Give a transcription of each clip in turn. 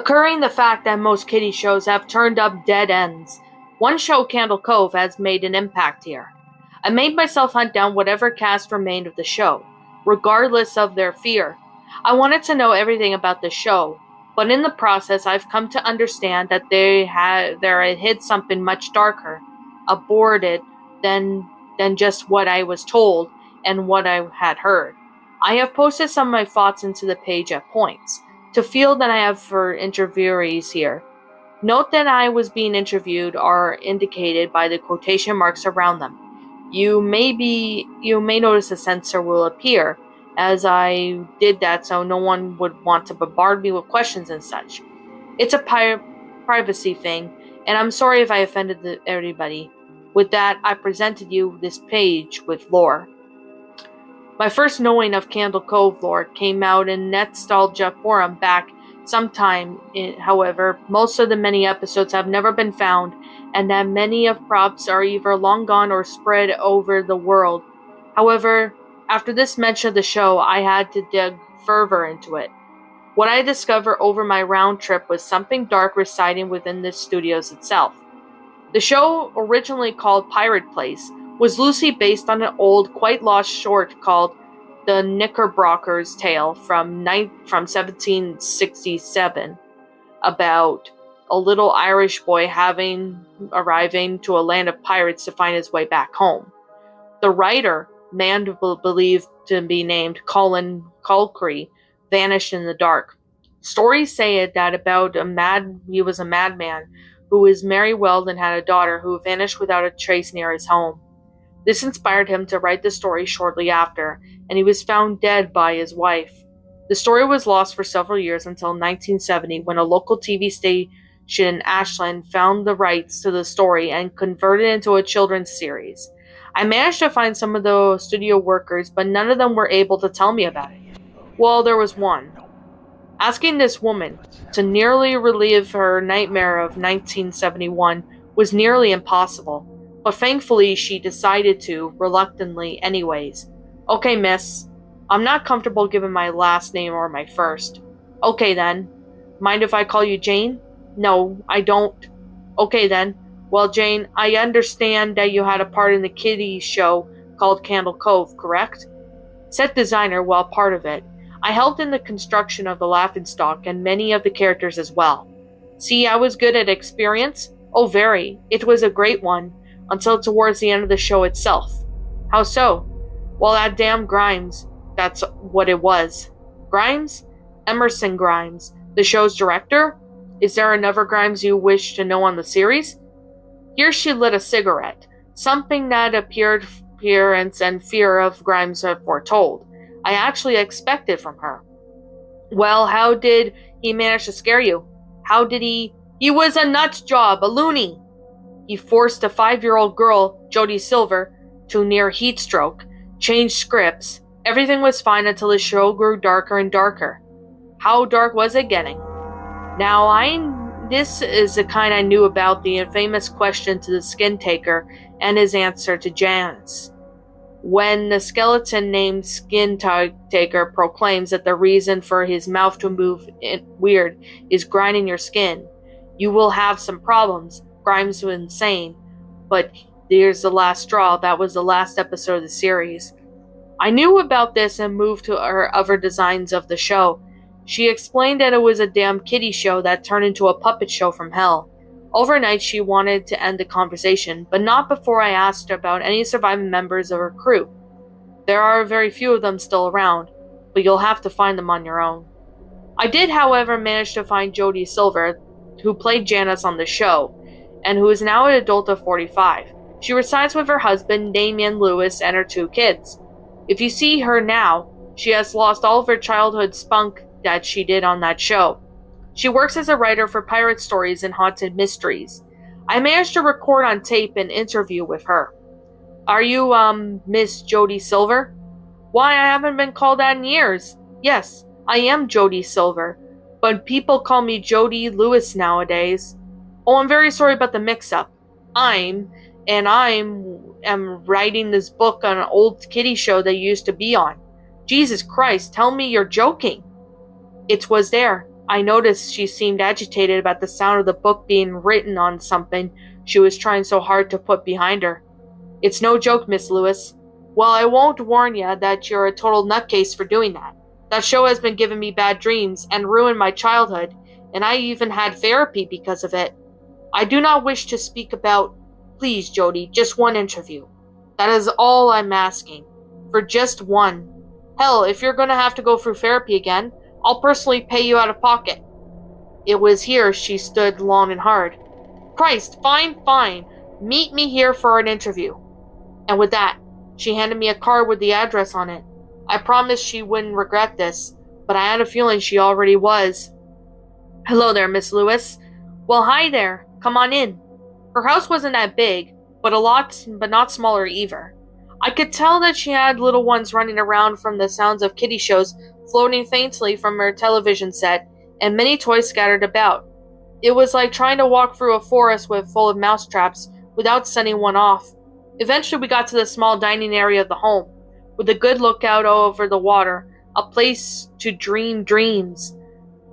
occurring the fact that most kiddie shows have turned up dead ends. One show, Cove, has made an impact here. I made myself hunt down whatever cast remained of the show, regardless of their fear. I wanted to know everything about the show, but in the process I've come to understand that they had hid something much darker, aborted than just what I was told and what I had heard. I have posted some of my thoughts into the page at points, to feel that I have for interviewees here. Note that I was being interviewed are indicated by the quotation marks around them. You may notice a censor will appear, as I did that so no one would want to bombard me with questions and such. It's a privacy thing, and I'm sorry if I offended everybody. With that, I presented you this page with lore. My first knowing of Cove lore came out in Nostalgia Forum back sometime. However, most of the many episodes have never been found, and that many of props are either long gone or spread over the world. However, after this mention of the show, I had to dig further into it. What I discovered over my round trip was something dark residing within the studios itself. The show, originally called Pirate Place, was loosely based on an old, quite lost short called The Knickerbocker's Tale from 1767, about a little Irish boy arriving to a land of pirates to find his way back home. The writer, man believed to be named Colin Culcree, vanished in the dark. Stories say that he was a madman who was very well and had a daughter who vanished without a trace near his home. This inspired him to write the story shortly after, and he was found dead by his wife. The story was lost for several years until 1970, when a local TV station in Ashland found the rights to the story and converted it into a children's series. I managed to find some of the studio workers, but none of them were able to tell me about it. Well, there was one. Asking this woman to nearly relive her nightmare of 1971 was nearly impossible, but thankfully she decided to, reluctantly anyways. Okay, miss. I'm not comfortable giving my last name or my first. Okay then. Mind if I call you Jane? No, I don't. Okay then. Well, Jane, I understand that you had a part in the kiddie show called Cove, correct? Set designer, well, part of it. I helped in the construction of the Laughingstock and many of the characters as well. See, I was good at experience? Oh, very. It was a great one, until towards the end of the show itself. How so? Well, that damn Grimes. That's what it was. Grimes? Emerson Grimes, the show's director? Is there another Grimes you wish to know on the series? Here she lit a cigarette, something that appearance and fear of Grimes had foretold. I actually expected from her. Well, how did he manage to scare you? How did he... He was a nut job, a loony. He forced a 5-year-old girl, Jodie Silver, to near heat stroke, changed scripts. Everything was fine until the show grew darker and darker. How dark was it getting? This is the kind I knew about the infamous question to the skin taker and his answer to Janice. When the skeleton named Skin Taker proclaims that the reason for his mouth to move weird is grinding your skin, you will have some problems. Grimes was insane. But here's the last straw. That was the last episode of the series. I knew about this and moved to her other designs of the show. She explained that it was a damn kiddie show that turned into a puppet show from hell. Overnight, she wanted to end the conversation, but not before I asked her about any surviving members of her crew. There are very few of them still around, but you'll have to find them on your own. I did, however, manage to find Jodie Silver, who played Janice on the show, and who is now an adult of 45. She resides with her husband, Damian Lewis, and her 2 kids. If you see her now, she has lost all of her childhood spunk that she did on that show. She works as a writer for pirate stories and haunted mysteries. I managed to record on tape an interview with her. Are you, Miss Jodie Silver? Why, I haven't been called that in years. Yes, I am Jodie Silver, but people call me Jodie Lewis nowadays. Oh, I'm very sorry about the mix-up. I am writing this book on an old kiddie show that you used to be on. Jesus Christ, tell me you're joking. It was there. I noticed she seemed agitated about the sound of the book being written on something she was trying so hard to put behind her. It's no joke, Miss Lewis. Well, I won't warn you that you're a total nutcase for doing that. That show has been giving me bad dreams and ruined my childhood, and I even had therapy because of it. I do not wish to speak about... Please, Jody, just one interview. That is all I'm asking. For just one. Hell, if you're going to have to go through therapy again, I'll personally pay you out of pocket. It was here she stood long and hard. Christ, fine. Meet me here for an interview. And with that, she handed me a card with the address on it. I promised she wouldn't regret this, but I had a feeling she already was. Hello there, Miss Lewis. Well, hi there. Come on in. Her house wasn't that big, but not smaller either. I could tell that she had little ones running around from the sounds of kiddie shows floating faintly from her television set, and many toys scattered about. It was like trying to walk through a forest full of mousetraps without sending one off. Eventually we got to the small dining area of the home, with a good lookout over the water, a place to dream dreams.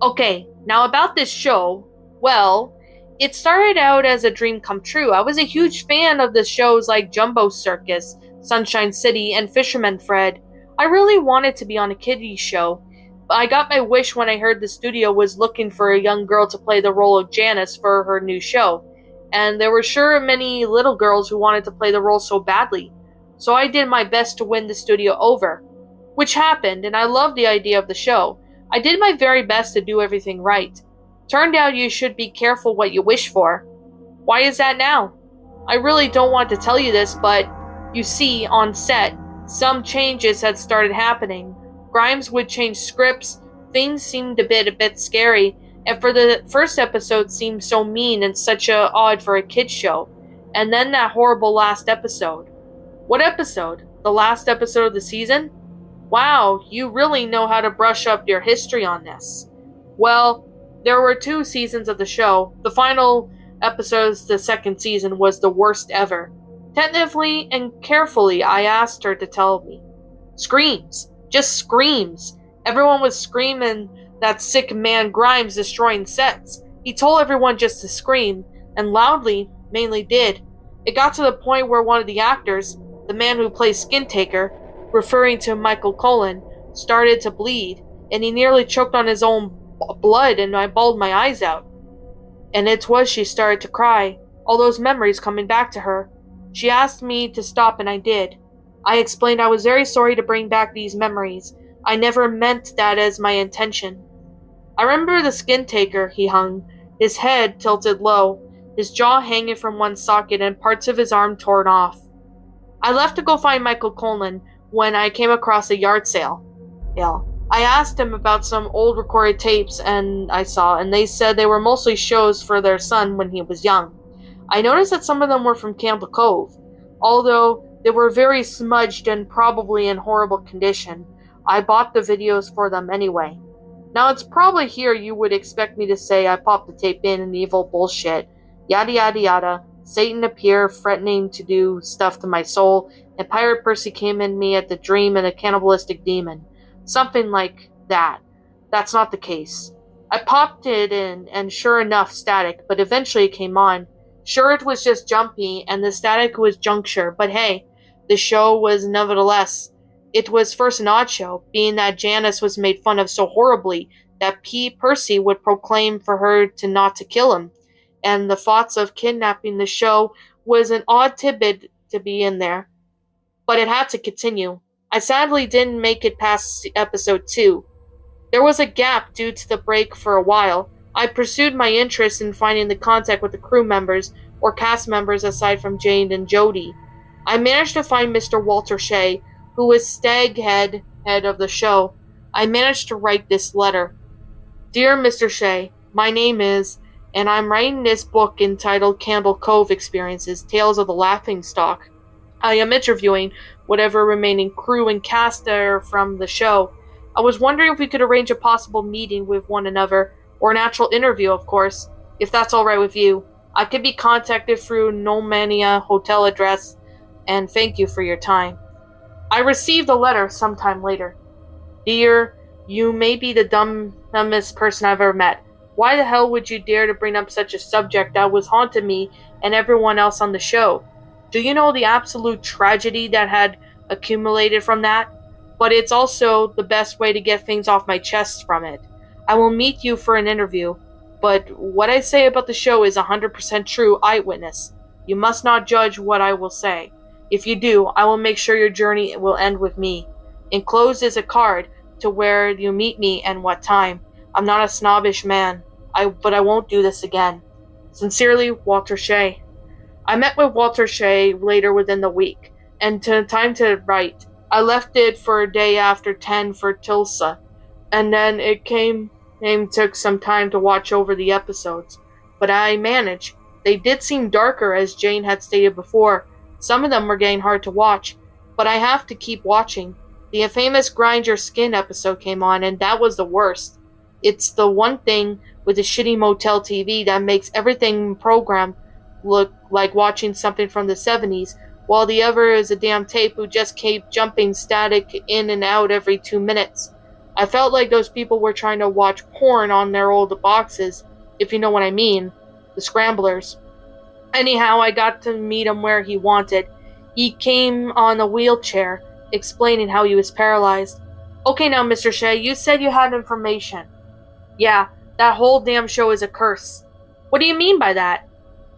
Okay, now about this show, well, it started out as a dream come true. I was a huge fan of the shows like Jumbo Circus, Sunshine City, and Fisherman Fred. I really wanted to be on a kiddie show. I got my wish when I heard the studio was looking for a young girl to play the role of Janice for her new show, and there were sure many little girls who wanted to play the role so badly. So I did my best to win the studio over, which happened, and I loved the idea of the show. I did my very best to do everything right. Turned out you should be careful what you wish for. Why is that now? I really don't want to tell you this, but you see, on set, some changes had started happening. Grimes would change scripts, things seemed a bit scary, and for the first episode seemed so mean and such odd for a kid's show. And then that horrible last episode. What episode? The last episode of the season? Wow, you really know how to brush up your history on this. Well, there were 2 seasons of the show. The final episode of the second season was the worst ever. Tentatively and carefully, I asked her to tell me. Screams. Just screams. Everyone was screaming that sick man Grimes destroying sets. He told everyone just to scream, and loudly, mainly did. It got to the point where one of the actors, the man who plays Skin Taker, referring to Michael Cullen, started to bleed, and he nearly choked on his own blood, and I bawled my eyes out. And it was she started to cry, all those memories coming back to her. She asked me to stop, and I did. I explained I was very sorry to bring back these memories. I never meant that as my intention. I remember the Skin Taker, he hung, his head tilted low, his jaw hanging from one socket and parts of his arm torn off. I left to go find Michael Cullen when I came across a yard sale. I asked him about some old recorded tapes and they said they were mostly shows for their son when he was young. I noticed that some of them were from Camp Cove, although they were very smudged and probably in horrible condition. I bought the videos for them anyway. Now it's probably here you would expect me to say I popped the tape in and evil bullshit. Yada yada yada. Satan appeared, threatening to do stuff to my soul, and Pirate Percy came in me at the dream and a cannibalistic demon. Something like that. That's not the case. I popped it in, and sure enough, static, but eventually it came on. Sure, it was just jumpy, and the static was juncture, but hey, the show was nevertheless. It was first an odd show, being that Janice was made fun of so horribly that Percy would proclaim for her not to kill him, and the thoughts of kidnapping the show was an odd tidbit to be in there. But it had to continue. I sadly didn't make it past episode 2. There was a gap due to the break for a while. I pursued my interest in finding the contact with the crew members or cast members aside from Jane and Jody. I managed to find Mr. Walter Shea, who was stag head of the show. I managed to write this letter. Dear Mr. Shea, my name is, and I'm writing this book entitled Candle Cove Experiences, Tales of the Laughingstock. I am interviewing whatever remaining crew and cast are from the show. I was wondering if we could arrange a possible meeting with one another, or an actual interview, of course, if that's alright with you. I could be contacted through Nomania hotel address, and thank you for your time. I received a letter sometime later. Dear You may be the dumbest person I've ever met. Why the hell would you dare to bring up such a subject that was haunting me and everyone else on the show? Do you know the absolute tragedy that had accumulated from that? But it's also the best way to get things off my chest from it. I will meet you for an interview, but what I say about the show is 100% true eyewitness. You must not judge what I will say. If you do, I will make sure your journey will end with me. Enclosed is a card to where you meet me and what time. I'm not a snobbish man, but I won't do this again. Sincerely, Walter Shea. I met with Walter Shea later within the week, and time to write. I left it for a day after 10 for Tulsa, and then took some time to watch over the episodes. But I managed. They did seem darker, as Jane had stated before. Some of them were getting hard to watch, but I have to keep watching. The infamous Grind Your Skin episode came on, and that was the worst. It's the one thing with the shitty motel TV that makes everything programmed look like watching something from the 70s, while the other is a damn tape who just kept jumping static in and out every 2 minutes. I felt like those people were trying to watch porn on their old boxes, if you know what I mean. The scramblers. Anyhow, I got to meet him where he wanted. He came on a wheelchair, explaining how he was paralyzed. Okay now, Mr. Shea, you said you had information. Yeah, that whole damn show is a curse. What do you mean by that?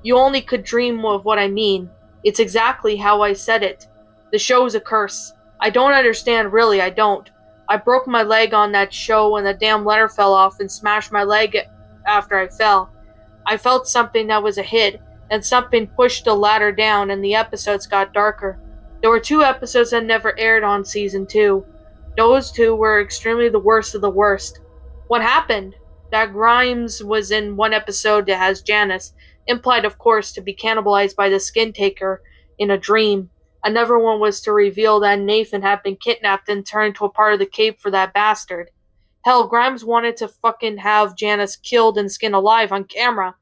You only could dream of what I mean. It's exactly how I said it. The show's a curse. I don't understand, really, I don't. I broke my leg on that show and the damn letter fell off and smashed my leg after I fell. I felt something that was a hit, and something pushed the ladder down and the episodes got darker. There were 2 episodes that never aired on season 2. Those 2 were extremely the worst of the worst. What happened? That Grimes was in one episode that has Janice, implied of course to be cannibalized by the skin taker in a dream. Another one was to reveal that Nathan had been kidnapped and turned to a part of the cape for that bastard. Hell, Grimes wanted to fucking have Janice killed and skinned alive on camera.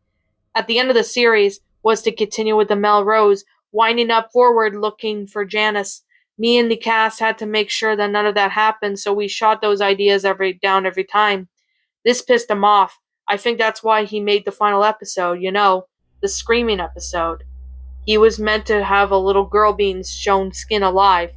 At the end of the series was to continue with the Melrose, winding up forward looking for Janice. Me and the cast had to make sure that none of that happened, so we shot those ideas every time. This pissed him off. I think that's why he made the final episode, the screaming episode. He was meant to have a little girl being shown skin alive.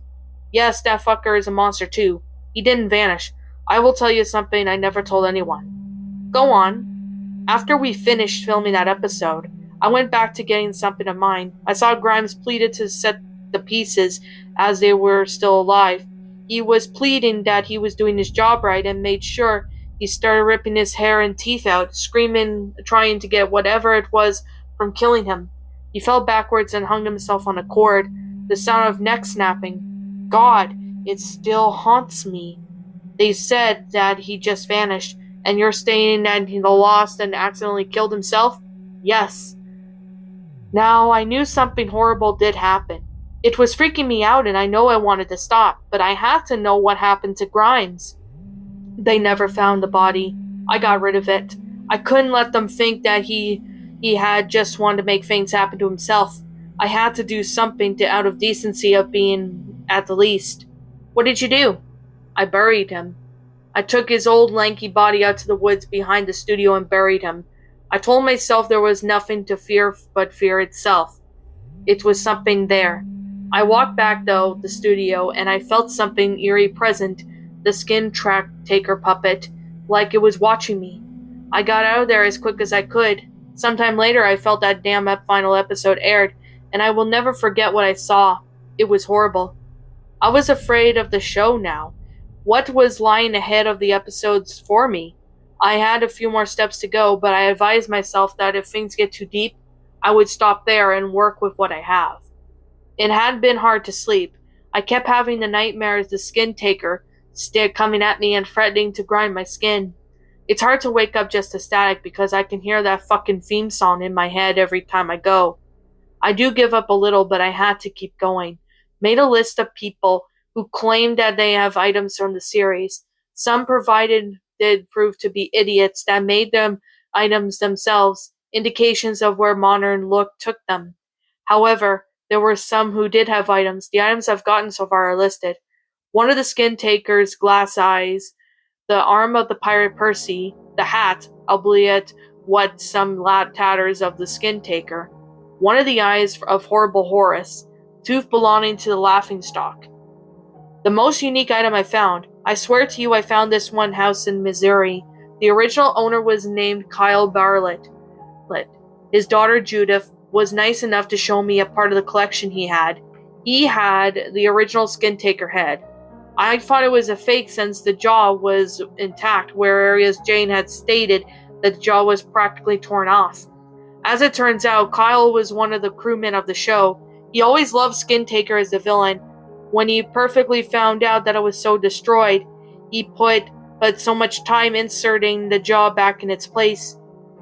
Yes, that fucker is a monster too. He didn't vanish. I will tell you something I never told anyone. Go on. After we finished filming that episode, I went back to getting something of mine. I saw Grimes pleaded to set the pieces as they were still alive. He was pleading that he was doing his job right and made sure. He started ripping his hair and teeth out, screaming, trying to get whatever it was from killing him. He fell backwards and hung himself on a cord. The sound of neck snapping. God, it still haunts me. They said that he just vanished, and you're saying that he lost and accidentally killed himself? Yes. Now, I knew something horrible did happen. It was freaking me out, and I know I wanted to stop, but I had to know what happened to Grimes. They never found the body. I got rid of it. I couldn't let them think that he had just wanted to make things happen to himself. I had to do something to out of decency of being at the least. What did you do? I buried him. I took his old lanky body out to the woods behind the studio and buried him. I told myself there was nothing to fear but fear itself. It was something there. I walked back, though, the studio, and I felt something eerie present, the skin track taker puppet, like it was watching me. I got out of there as quick as I could. Sometime later, I felt that damn final episode aired, and I will never forget what I saw. It was horrible. I was afraid of the show now. What was lying ahead of the episodes for me? I had a few more steps to go, but I advised myself that if things get too deep, I would stop there and work with what I have. It had been hard to sleep. I kept having the nightmares, the skin taker stick coming at me and threatening to grind my skin. It's hard to wake up just to static because I can hear that fucking theme song in my head every time I go. I do give up a little, but I had to keep going. Made a list of people who claimed that they have items from the series. Some did prove to be idiots that made them items themselves, indications of where modern look took them. However, there were some who did have items. The items I've gotten so far are listed. One of the skin takers' glass eyes the arm of the pirate Percy, the hat, albeit what some tatters of the skin taker, one of the eyes of horrible Horace, tooth belonging to the Laughingstock. The most unique item I found. I swear to you I found this one house in Missouri. The original owner was named Kyle Bartlett. His daughter Judith was nice enough to show me a part of the collection he had. He had the original skin taker head. I thought it was a fake since the jaw was intact, whereas Jane had stated that the jaw was practically torn off. As it turns out, Kyle was one of the crewmen of the show. He always loved Skin Taker as the villain. When he perfectly found out that it was so destroyed, he put so much time inserting the jaw back in its place.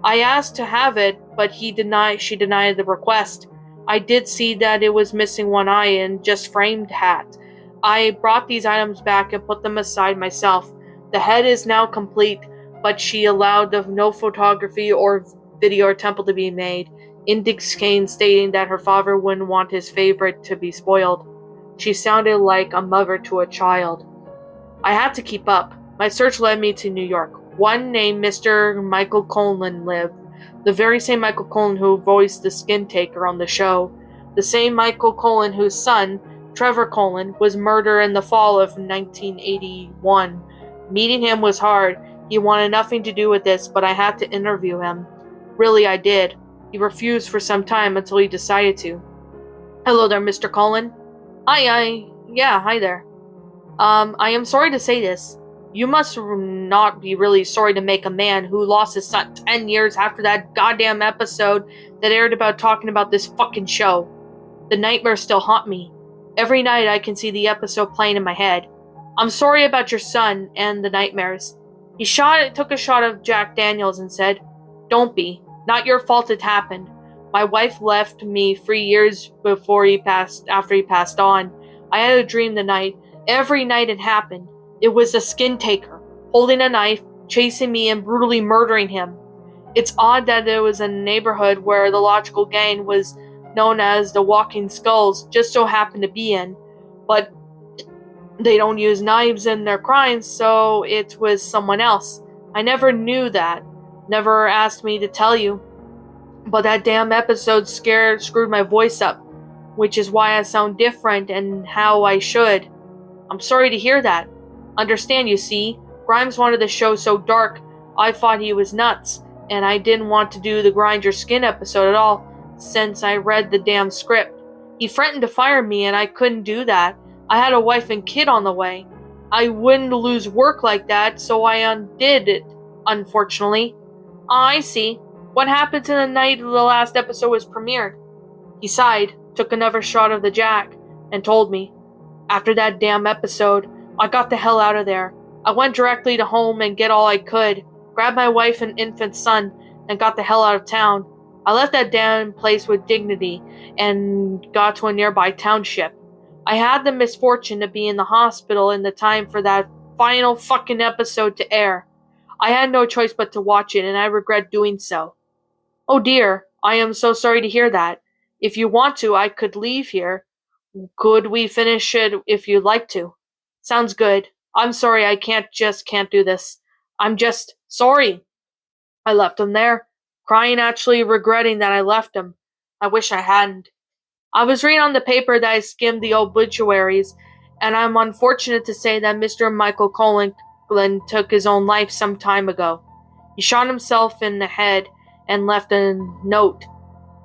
I asked to have it, but she denied the request. I did see that it was missing one eye and just framed hat. I brought these items back and put them aside myself. The head is now complete, but she allowed no photography or video or temple to be made, Index Kane stating that her father wouldn't want his favorite to be spoiled. She sounded like a mother to a child. I had to keep up. My search led me to New York. One named Mr. Michael Colin lived. The very same Michael Colin who voiced the Skin Taker on the show. The same Michael Colin whose son, Trevor Colin, was murdered in the fall of 1981. Meeting him was hard. He wanted nothing to do with this, but I had to interview him. Really, I did. He refused for some time until he decided to. Hello there, Mr. Colin. Hi there. I am sorry to say this. You must not be really sorry to make a man who lost his son 10 years after that goddamn episode that aired about talking about this fucking show. The nightmares still haunt me. Every night I can see the episode playing in my head. I'm sorry about your son and the nightmares. He took a shot of Jack Daniels and said, "Don't be. Not your fault it happened. My wife left me 3 years after he passed on. I had a dream every night it happened. It was a Skin Taker, holding a knife, chasing me and brutally murdering him. It's odd that it was a neighborhood where the logical gang was known as the Walking Skulls just so happened to be in, but they don't use knives in their crimes, so it was someone else. I never knew that. Never asked me to tell you. But that damn episode screwed my voice up, which is why I sound different and how I should. I'm sorry to hear that. Understand, you see, Grimes wanted the show so dark, I thought he was nuts, and I didn't want to do the Grind Your Skin episode at all, since I read the damn script. He threatened to fire me, and I couldn't do that. I had a wife and kid on the way. I wouldn't lose work like that, so I undid it, unfortunately. I see. What happened to the night the last episode was premiered? He sighed, took another shot of the Jack, and told me. After that damn episode, I got the hell out of there. I went directly to home and get all I could, grabbed my wife and infant son, and got the hell out of town. I left that damn place with dignity and got to a nearby township. I had the misfortune to be in the hospital in the time for that final fucking episode to air. I had no choice but to watch it, and I regret doing so. Oh dear, I am so sorry to hear that. If you want to, I could leave here. Could we finish it if you'd like to? Sounds good. I'm sorry I can't do this. I'm just sorry. I left him there, crying, actually regretting that I left him. I wish I hadn't. I was reading on the paper that I skimmed the obituaries, and I'm unfortunate to say that Mr. Michael Colin took his own life some time ago. He shot himself in the head and left a note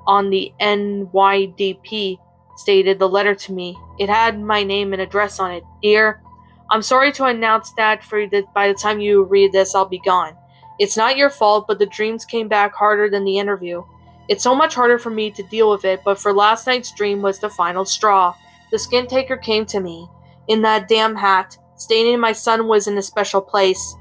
on the NYDP, stated the letter to me. It had my name and address on it. Dear, I'm sorry to announce that by the time you read this, I'll be gone. It's not your fault, but the dreams came back harder than the interview. It's so much harder for me to deal with it, but for last night's dream was the final straw. The Skin Taker came to me, in that damn hat, stating my son was in a special place.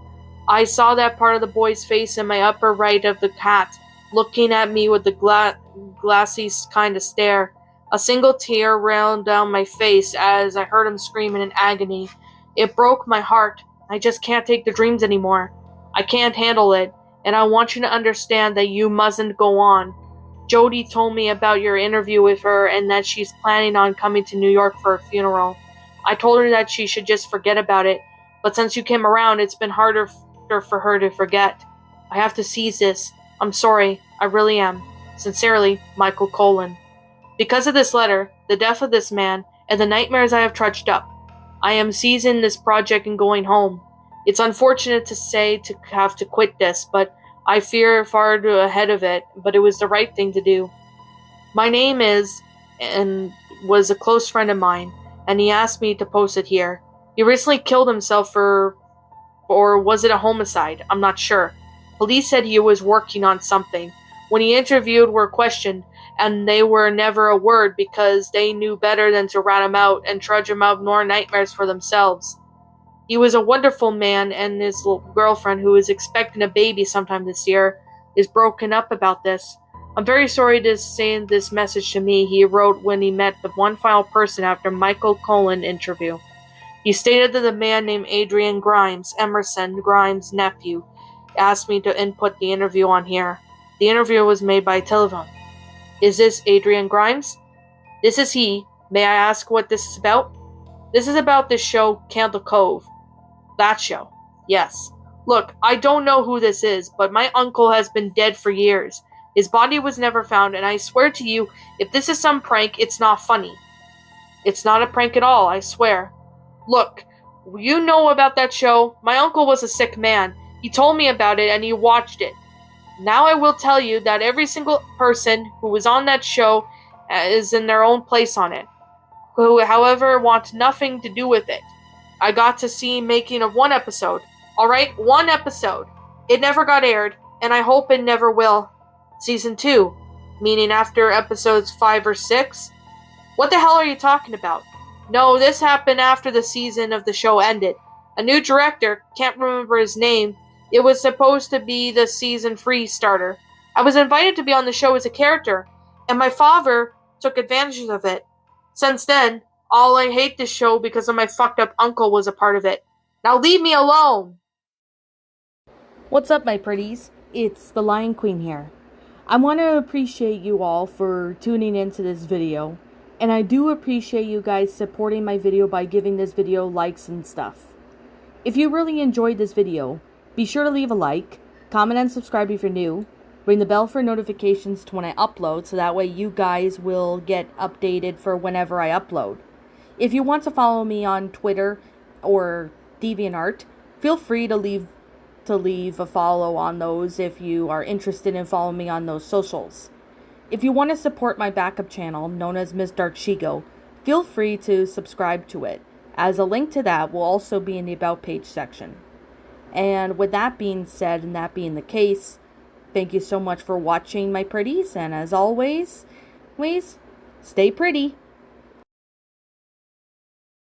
I saw that part of the boy's face in my upper right of the hat, looking at me with the glassy kind of stare. A single tear ran down my face as I heard him screaming in agony. It broke my heart. I just can't take the dreams anymore. I can't handle it, and I want you to understand that you mustn't go on. Jody told me about your interview with her and that she's planning on coming to New York for a funeral. I told her that she should just forget about it, But since you came around, it's been harder for her to forget. I have to seize this. I'm sorry. I really am. Sincerely, Michael Colin. Because of this letter, the death of this man, and the nightmares I have trudged up, I am seizing this project and going home. It's unfortunate to say to have to quit this, but I fear far ahead of it, but it was the right thing to do. My name is, and was a close friend of mine, and he asked me to post it here. He recently killed himself or was it a homicide? I'm not sure. Police said he was working on something. When he interviewed were questioned, and they were never a word because they knew better than to rat him out and trudge him out more nightmares for themselves. He was a wonderful man, and his girlfriend, who is expecting a baby sometime this year, is broken up about this. I'm very sorry to send this message to me, he wrote when he met the one final person after Michael Colin interview. He stated that the man named Adrian Grimes, Emerson Grimes' nephew, asked me to input the interview on here. The interview was made by telephone. Is this Adrian Grimes? This is he. May I ask what this is about? This is about this show, Candle Cove. That show. Yes. Look, I don't know who this is, but my uncle has been dead for years. His body was never found, and I swear to you, if this is some prank, it's not funny. It's not a prank at all, I swear. Look, you know about that show. My uncle was a sick man. He told me about it, and he watched it. Now I will tell you that every single person who was on that show is in their own place on it, who, however, want nothing to do with it. I got to see making of one episode. Alright, one episode. It never got aired, and I hope it never will. Season 2, meaning after episodes 5 or 6? What the hell are you talking about? No, this happened after the season of the show ended. A new director, can't remember his name, it was supposed to be the season 3 starter. I was invited to be on the show as a character, and my father took advantage of it. Since then, all I hate this show because of my fucked up uncle was a part of it. Now leave me alone! What's up, my pretties? It's the Lion Queen here. I want to appreciate you all for tuning into this video, and I do appreciate you guys supporting my video by giving this video likes and stuff. If you really enjoyed this video, be sure to leave a like, comment and subscribe if you're new, ring the bell for notifications to when I upload so that way you guys will get updated for whenever I upload. If you want to follow me on Twitter or DeviantArt, feel free to leave a follow on those if you are interested in following me on those socials. If you want to support my backup channel, known as Ms. Dark Shigo, feel free to subscribe to it, as a link to that will also be in the About page section. And with that being said, and that being the case, thank you so much for watching, my pretties, and as always, stay pretty.